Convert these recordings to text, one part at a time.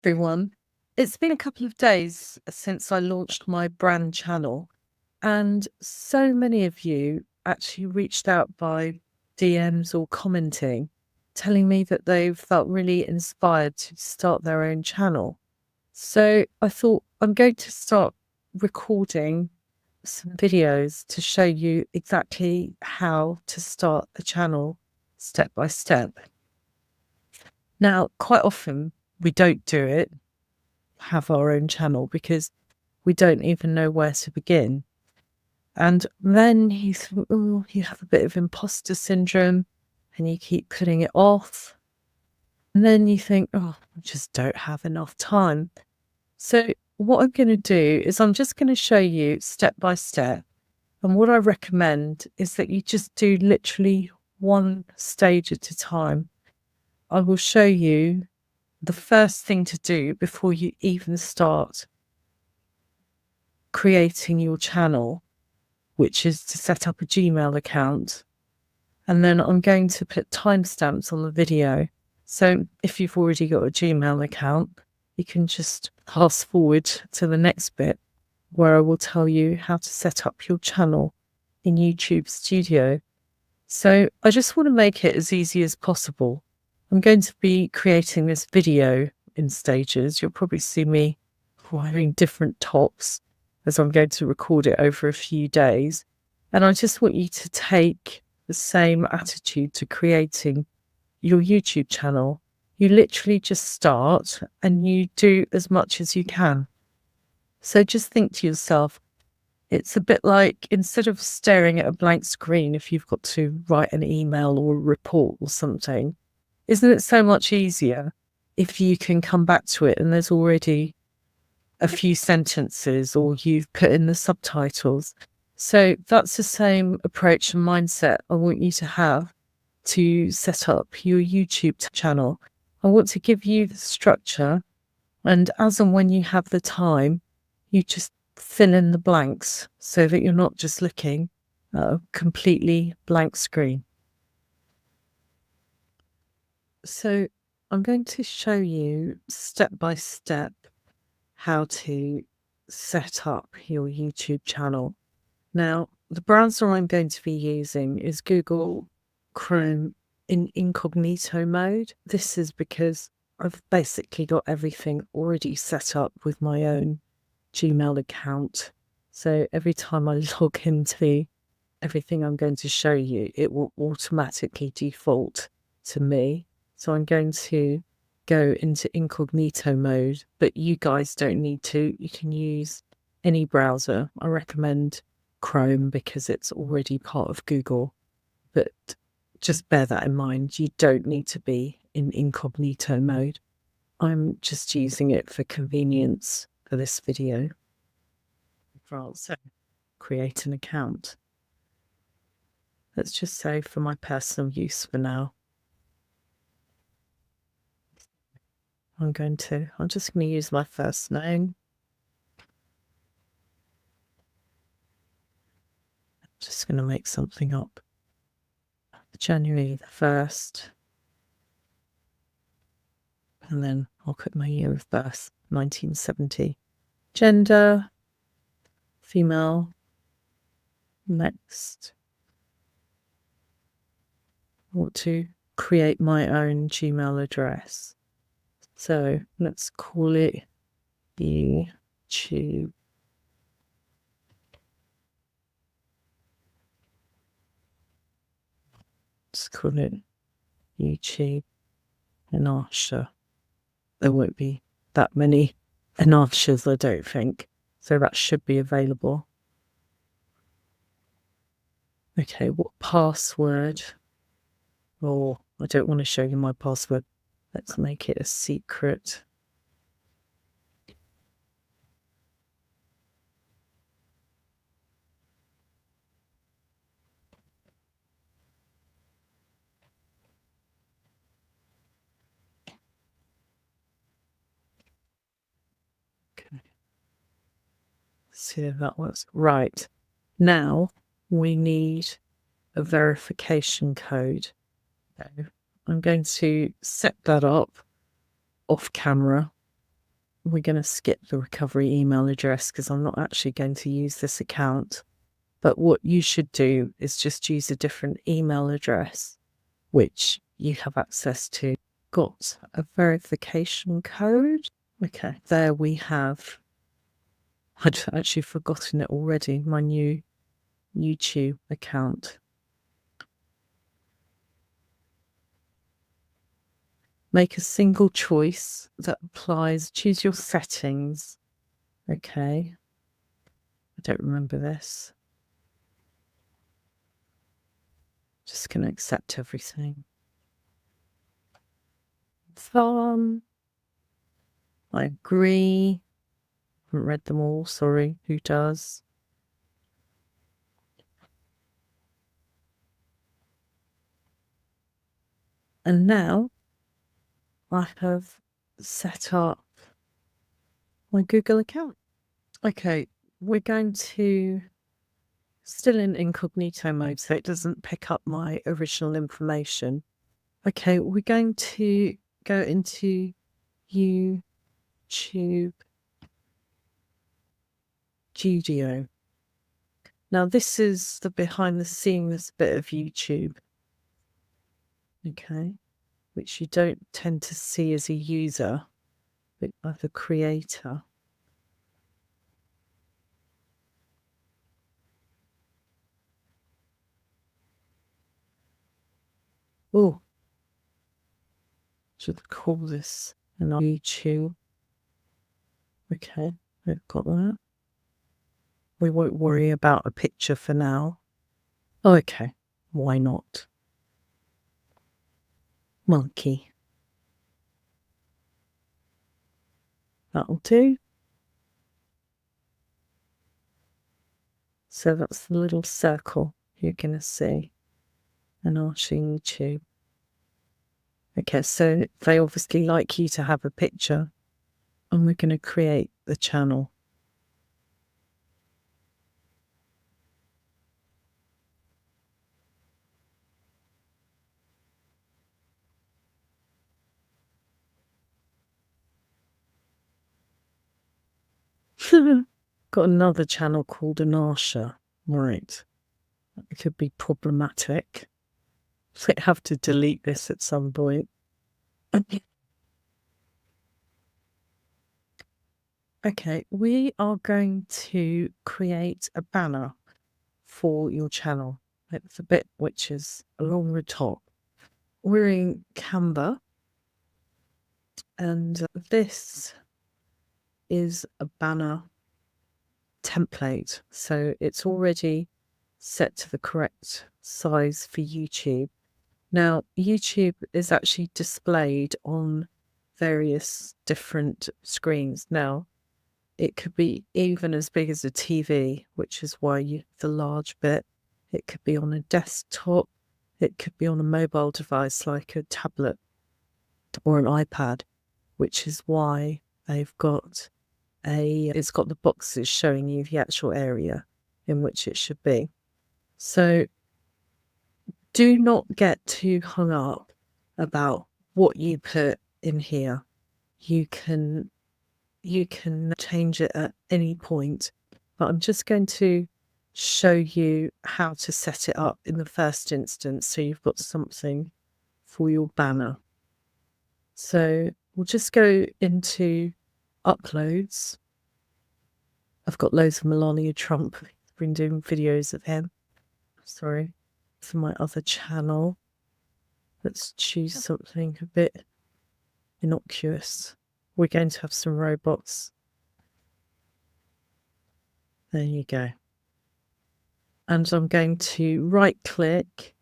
Everyone. It's been a couple of days since I launched my brand channel, and so many of you actually reached out by DMs or commenting, telling me that they've felt really inspired to start their own channel. So I thought I'm going to start recording some videos to show you exactly how to start a channel step by step. Now, quite often we don't do it, have our own channel, because we don't even know where to begin. And then you think, oh, you have a bit of imposter syndrome and you keep putting it off. And then you think, oh, I just don't have enough time. So what I'm going to do is I'm just going to show you step by step. And what I recommend is that you just do literally one stage at a time. I will show you the first thing to do before you even start creating your channel, which is to set up a Gmail account. And then I'm going to put timestamps on the video. So if you've already got a Gmail account, you can just fast forward to the next bit where I will tell you how to set up your channel in YouTube Studio. So I just want to make it as easy as possible. I'm going to be creating this video in stages. You'll probably see me wearing different tops as I'm going to record it over a few days. And I just want you to take the same attitude to creating your YouTube channel. You literally just start and you do as much as you can. So just think to yourself, it's a bit like, instead of staring at a blank screen, if you've got to write an email or a report or something, isn't it so much easier if you can come back to it and there's already a few sentences or you've put in the subtitles? So that's the same approach and mindset I want you to have to set up your YouTube channel. I want to give you the structure, and as and when you have the time, you just fill in the blanks so that you're not just looking at a completely blank screen. So I'm going to show you step by step how to set up your YouTube channel. Now, the browser I'm going to be using is Google Chrome in incognito mode. This is because I've basically got everything already set up with my own Gmail account. So every time I log into everything I'm going to show you, it will automatically default to me. So I'm going to go into incognito mode, but you guys don't need to. You can use any browser. I recommend Chrome because it's already part of Google, but just bear that in mind. You don't need to be in incognito mode. I'm just using it for convenience for this video. So create an account. Let's just say for my personal use for now. I'm just going to use my first name. I'm just going to make something up. January the 1st. And then I'll put my year of birth, 1970. Gender, female. Next. I want to create my own Gmail address. So let's call it YouTube. Let's call it YouTube Anasha. There won't be that many Anashas, I don't think. So that should be available. Okay, what password? Oh, I don't want to show you my password. Let's make it a secret. Okay. See if that works. Right. Now we need a verification code. So I'm going to set that up off camera. we're going to skip the recovery email address because I'm not actually going to use this account. But what you should do is just use a different email address, which you have access to. Got a verification code. Okay, there we have. I'd actually forgotten it already, my new YouTube account. Make a single choice that applies. Choose your settings. Okay. I don't remember this. Just going to accept everything. Fun. I agree. Haven't read them all. Sorry. Who does? And now I have set up my Google account. Okay, we're going to still in incognito mode so it doesn't pick up my original information. Okay, we're going to go into YouTube Studio. Now this is the behind the scenes bit of YouTube. Okay, which you don't tend to see as a user, but as a creator. Oh, should call this an YouTube. Okay, we've got that. We won't worry about a picture for now. Oh, okay, why not? Monkey. That'll do. So that's the little circle you're going to see. And Archie YouTube. Okay, so they obviously like you to have a picture. And we're going to create the channel. Got another channel called Anasha. Right. It could be problematic. So I have to delete this at some point. Okay, we are going to create a banner for your channel. It's a bit which is along the top. We're in Canva, and this is a banner template. So it's already set to the correct size for YouTube. Now, YouTube is actually displayed on various different screens. Now, it could be even as big as a TV, which is why the large bit. It could be on a desktop. It could be on a mobile device like a tablet or an iPad, which is why they've got it's got the boxes showing you the actual area in which it should be. So do not get too hung up about what you put in here. You can change it at any point, but I'm just going to show you how to set it up in the first instance so you've got something for your banner. So we'll just go into uploads. I've got loads of Melania Trump. I've been doing videos of him. Sorry. For my other channel. Let's choose something a bit innocuous. We're going to have some robots. There you go. And I'm going to right click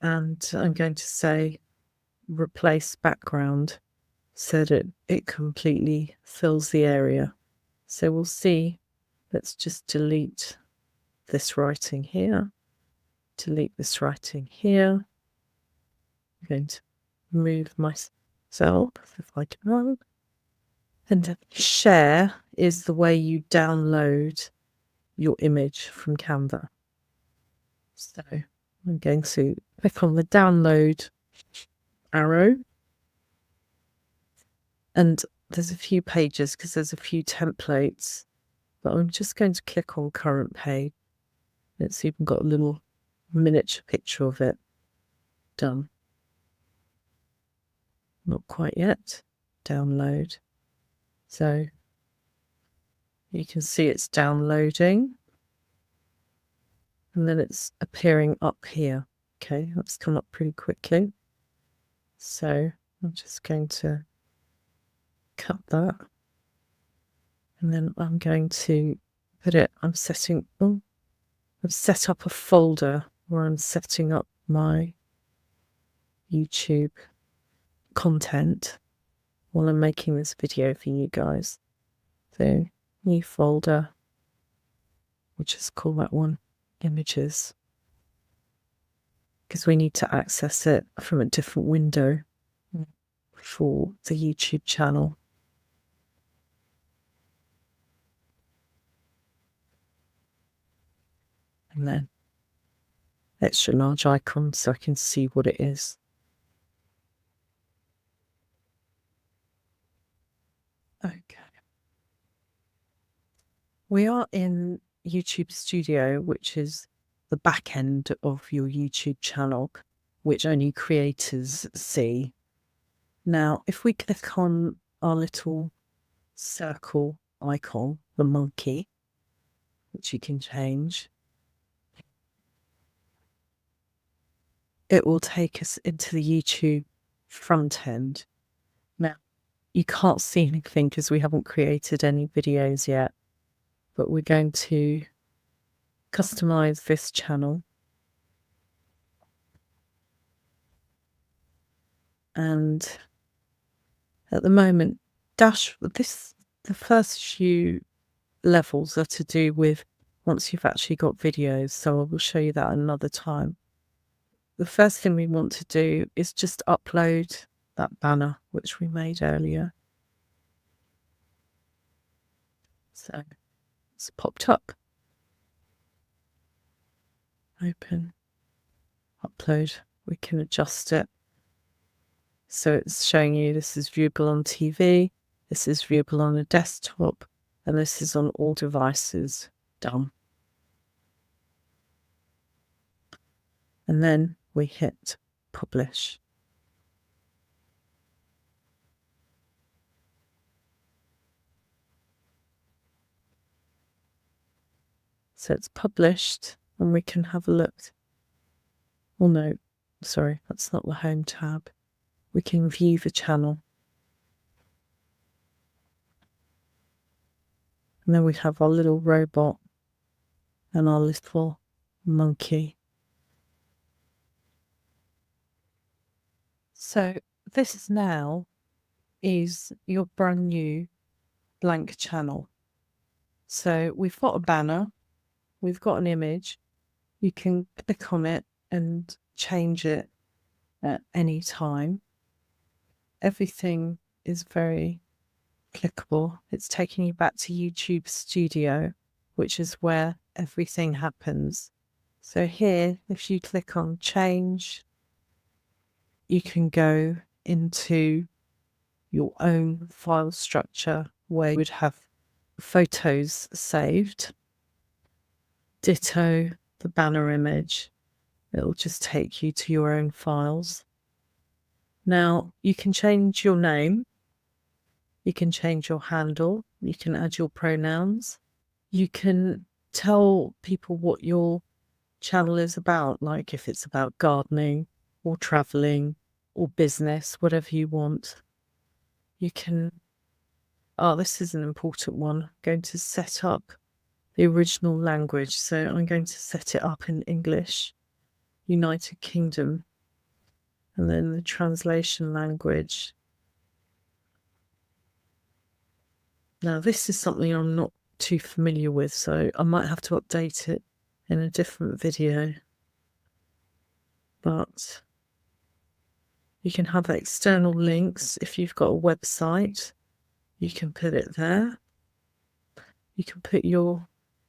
and I'm going to say replace background so that it completely fills the area. So we'll see. Let's just delete this writing here. Delete this writing here. I'm going to move myself if I can. And share is the way you download your image from Canva. So I'm going to click on the download arrow. And there's a few pages because there's a few templates, but I'm just going to click on current page. It's even got a little miniature picture of it. Done. Not quite yet. Download. So you can see it's downloading. And then it's appearing up here. Okay, that's come up pretty quickly. So I'm just going to cut that. And then I'm going to put it, I've set up a folder where I'm setting up my YouTube content while I'm making this video for you guys. So, new folder, we'll just call that one images, because we need to access it from a different window for the YouTube channel. And then extra large icon so I can see what it is. Okay. We are in YouTube Studio, which is the back end of your YouTube channel, which only creators see. Now, if we click on our little circle icon, the monkey, which you can change, it will take us into the YouTube front end. Now, you can't see anything because we haven't created any videos yet, but we're going to customize this channel. And at the moment, the first few levels are to do with once you've actually got videos, so I will show you that another time. The first thing we want to do is just upload that banner which we made earlier. So it's popped up. Open, upload. We can adjust it. So it's showing you this is viewable on TV, this is viewable on a desktop, and this is on all devices. Done. And then we hit publish. So it's published, and we can have a look. Oh no, sorry, that's not the home tab. We can view the channel. And then we have our little robot and our little monkey. So this now is your brand new blank channel. So we've got a banner, we've got an image. You can click on it and change it at any time. Everything is very clickable. It's taking you back to YouTube Studio, which is where everything happens. So here, if you click on change, you can go into your own file structure where you would have photos saved. Ditto the banner image. It'll just take you to your own files. Now, you can change your name. You can change your handle. You can add your pronouns. You can tell people what your channel is about, like if it's about gardening or traveling or business, whatever you want. You can, this is an important one. I'm going to set up the original language. So I'm going to set it up in English, United Kingdom, and then the translation language. Now, this is something I'm not too familiar with, so I might have to update it in a different video. But you can have external links. If you've got a website, you can put it there. You can put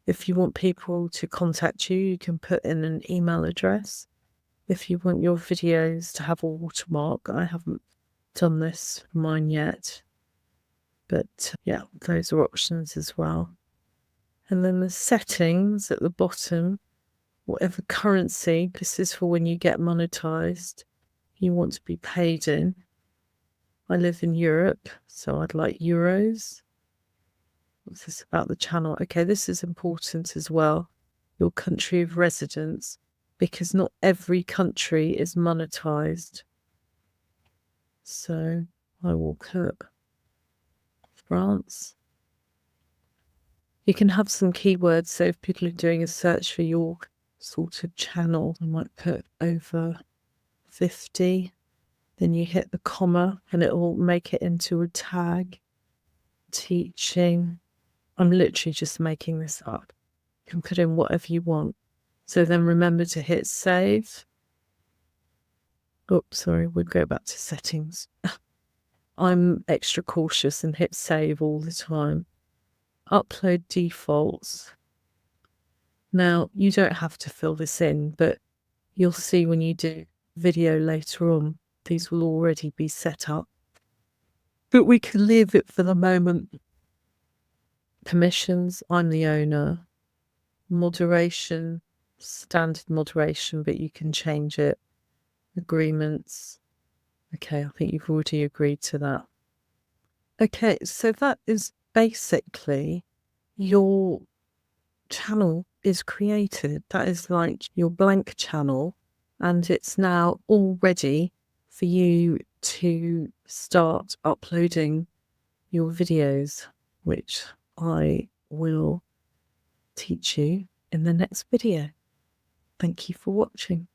if you want people to contact you, you can put in an email address. If you want your videos to have a watermark, I haven't done this for mine yet. But yeah, those are options as well. And then the settings at the bottom, whatever currency, this is for when you get monetized, you want to be paid in. I live in Europe, so I'd like euros. What's this about the channel? Okay, this is important as well. Your country of residence, because not every country is monetized. So I will put France. You can have some keywords, so if people are doing a search for your sort of channel, I might put over 50. Then you hit the comma and it will make it into a tag. Teaching. I'm literally just making this up. You can put in whatever you want. So then remember to hit save. Oops, sorry, we'll go back to settings. I'm extra cautious and hit save all the time. Upload defaults. Now, you don't have to fill this in, but you'll see when you do video later on, these will already be set up. But we can leave it for the moment. Permissions, I'm the owner. Moderation, standard moderation, but you can change it. Agreements. Okay, I think you've already agreed to that. Okay, so that is basically your channel is created. That is like your blank channel, and it's now all ready for you to start uploading your videos, which I will teach you in the next video. Thank you for watching.